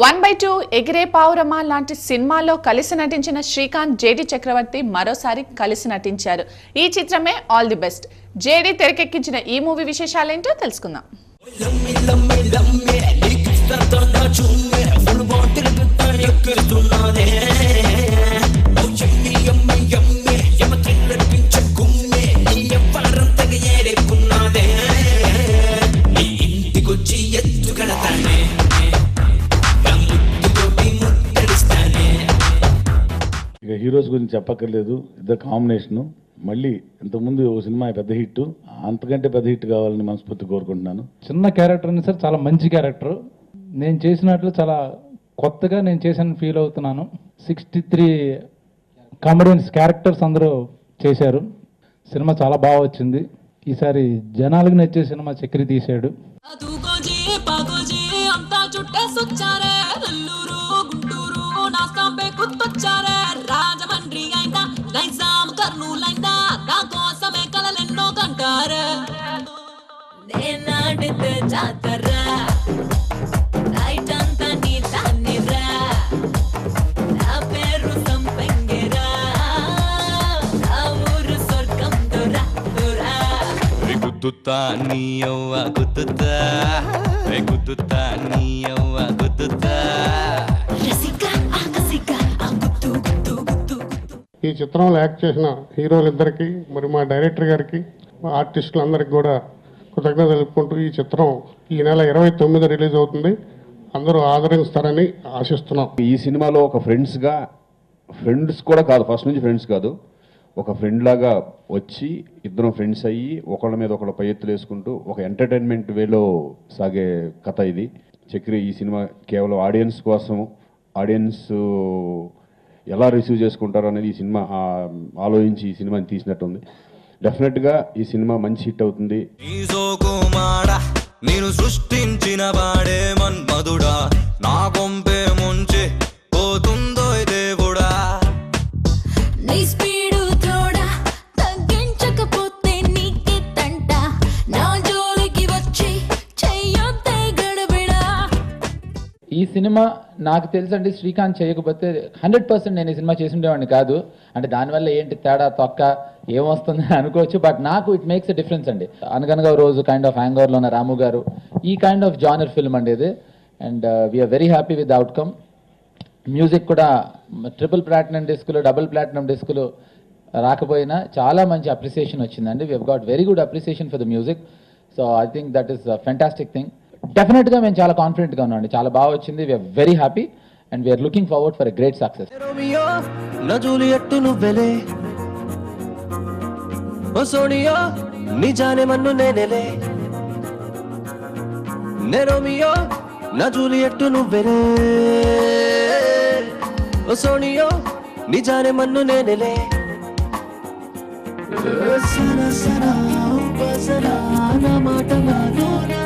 1/2 ఎగిరే పావురమా లాంటి సినిమాలో కలిసి నటించిన శ్రీకాంత్ జేడి చక్రవర్తి మరోసారి కలిసి నటించారు. ఈ చిత్రమే ఆల్ ది బెస్ట్. జేడి తెరకెక్కించిన ఈ మూవీ విశేషాలేంటో తెలుసుకుందాం. ఇక హీరోస్ గురించి చెప్పక్కర్లేదు, ఇద్దరు కాంబినేషను. మళ్ళీ ఇంతకుముందు ఒక సినిమా పెద్ద హిట్, అంతకంటే పెద్ద హిట్ కావాలని మనస్ఫూర్తి కోరుకుంటున్నాను. చిన్న క్యారెక్టర్ అని సార్, చాలా మంచి క్యారెక్టర్. నేను చేసినట్లు చాలా కొత్తగా నేను చేశాను ఫీల్ అవుతున్నాను. 63 కామెడియన్స్ క్యారెక్టర్స్ అందరూ చేశారు. సినిమా చాలా బాగా వచ్చింది. ఈసారి జనాలకు నచ్చే సినిమా చక్రి తీశాడు. గుద్దుతా నీ యవ్వ గుద్దుతా, గుద్దుతా నీ యవ్వ గుద్దుతా. ఈ చిత్రంలో యాక్ట్ చేసిన హీరోలిద్దరికి, మరి మా డైరెక్టర్ గారికి, మా ఆర్టిస్టులందరికీ కూడా కృతజ్ఞత తెలుపుకుంటూ ఈ చిత్రం ఈ నెల 29 రిలీజ్ అవుతుంది. అందరూ ఆదరిస్తారని ఆశిస్తున్నాం. ఈ సినిమాలో ఒక ఫ్రెండ్స్ కూడా కాదు, ఫస్ట్ నుంచి ఫ్రెండ్స్ కాదు, ఒక ఫ్రెండ్ లాగా వచ్చి ఇద్దరం ఫ్రెండ్స్ అయ్యి ఒకళ్ళ మీద ఒకళ్ళ పై ఎత్తులు వేసుకుంటూ ఒక ఎంటర్టైన్మెంట్ వేలో సాగే కథ ఇది. చక్రి ఈ సినిమా కేవలం ఆడియన్స్ కోసం, ఆడియన్స్ ఎలా రిసీవ్ చేసుకుంటారో అనేది ఈ సినిమా ఆలోచించి ఈ సినిమాని తీసినట్టుంది. డెఫినెట్గా ఈ సినిమా మంచి హిట్ అవుతుంది. నేను సృష్టించిన వాడే మన్మధుడా, నా కొంపే ముంచి పోతుందో దేవుడా. నీ స్పీడు తోడా తగ్గించకపోతే నీకే తంట, నా జోలికి వచ్చి చెయ్యొద్దే గడబిడా. ఈ సినిమా నాకు తెలుసండి, శ్రీకాంత్ చేయకపోతే 100% నేను ఈ సినిమా చేసి ఉండేవాడిని కాదు. అంటే దానివల్ల ఏంటి తేడా తొక్క ఏమొస్తుంది అనుకోవచ్చు, బట్ నాకు ఇట్ మేక్స్ ఎ డిఫరెన్స్ అండి. అనగనగా రోజు కైండ్ ఆఫ్ హ్యాంగర్లో ఉన్న రాము గారు, ఈ కైండ్ ఆఫ్ జానర్ ఫిల్మ్ అండి ఇది. And we're very happy with the outcome. Music కూడా ట్రిపుల్ ప్లాటినం డిస్కులు, డబుల్ ప్లాటినం డిస్కులు రాకపోయినా చాలా మంచి అప్రిసియేషన్ వచ్చిందండి. We have got very good appreciation for the music. So I think that is fantastic thing. డెఫినెట్గా మేము చాలా కాన్ఫిడెంట్గా ఉన్నాం అండి. చాలా బాగా వచ్చింది. We're very happy and we're looking forward for a great success. నా జూలియట్టు నువ్వెలే, ఓ సోనియో నిజానే మన్ను నేనేలే. నే రోమియో నా జూలియట్టు నువ్వెలే, ఓ సోనియో నిజానే మన్ను నేనేలే. సనా సనా ఉపసనా నా మాట మానోనా.